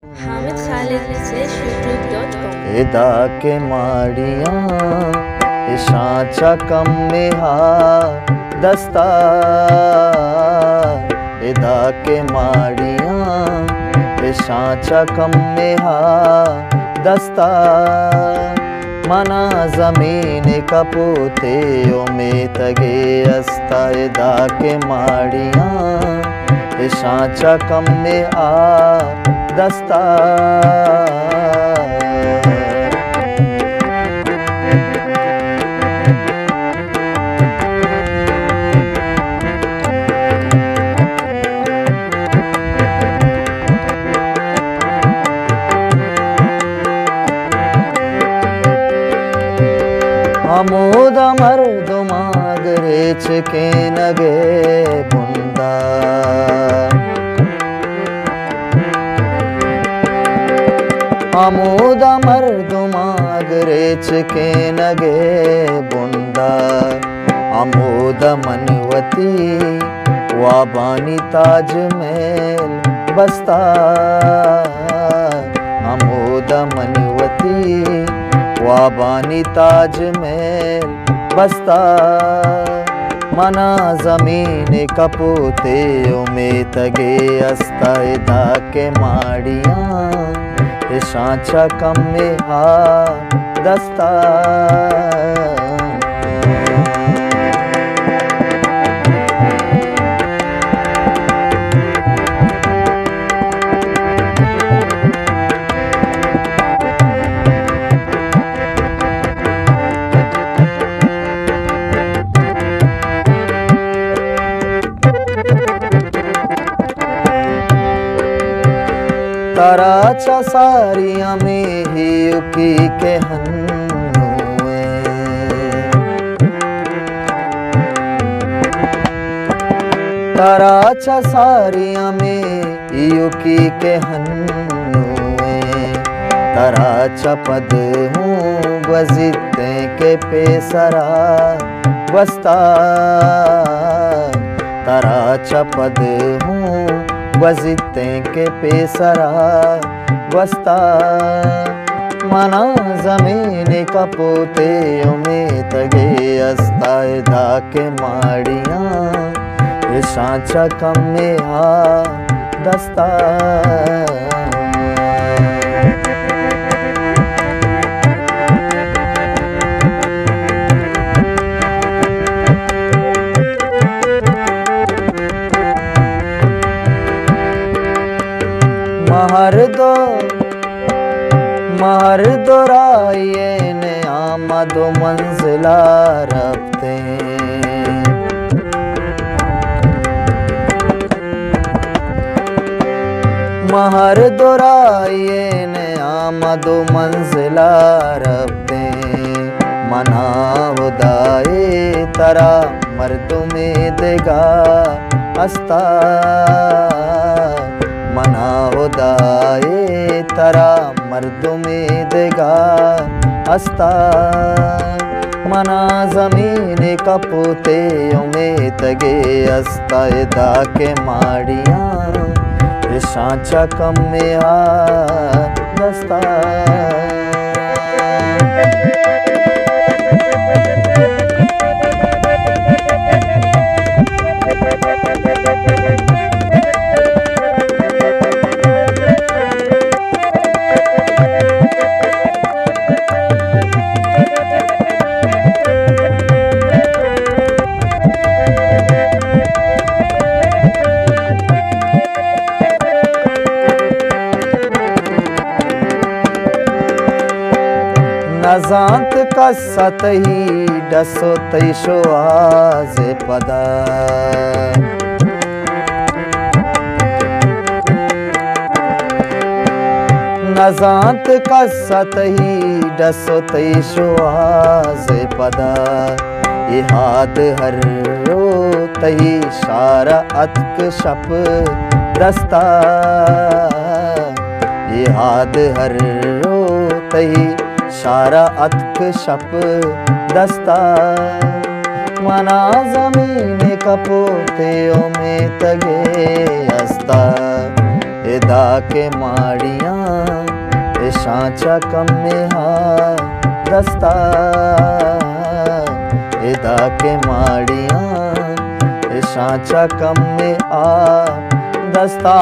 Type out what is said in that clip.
Hamid Khalid youtube.com एदा के माड़ियाँ इशाचा कम में हा दस्ता एदा के माड़ियाँ इशाचा कम में हा दस्ता मना ज़मीन कपूते में तगे अस्ता एदा के माड़ियाँ इशाचा कम में आ दस्ता आमोद मर्दुमाग रेच के नगे बुंदा आमोद मर्दुमाग रेच के नगे बुंदा आमोद मनवती वाबानी ताज महल बस्ता आमोद मनवती वाबानी ताज महल बस्ता मना ज़मीन कपूते में तगे अस्ता एदा के माड़ियाँ इशाचा कम में हा दस्ता तराचा सारिया में ही उकी के हन्नुए तराचा सारिया में युकी के हन्नुए तराचा पद हूँ बजिते के पेसरा बस्ता तराचा पद हूँ वजिते के पेसरा बस्ता मना ज़मीन कपूते में तगे अस्ता एदा के माड़ियाँ इशाचा कम में हा दस्ता महर दो राये ने आमद मंजिला रखते महर दो राये ने आमद मंजिला रखते मना उदाए तरा मर्दों में देगा अस्ता मना उदाए तरा मर्दों में देगा अस्ता मना ज़मीन कपूते में तगे अस्ता एदा के माड़ियाँ इशाचा कम में आ दस्ता नजांत का सतही डसो तैशो आज पदा नजांत का सतही डसो तैशो आज पदा इहाद हर रो तही शारा अतक शप दस्ता इहाद हर रो तही शारा अतक शप दस्ता मना ज़मीन कपूते में तगे अस्ता एदा के माड़ियाँ सांचा कम में हा दस्ता एदा के माड़ियाँ ए सांचा कम में आ दस्ता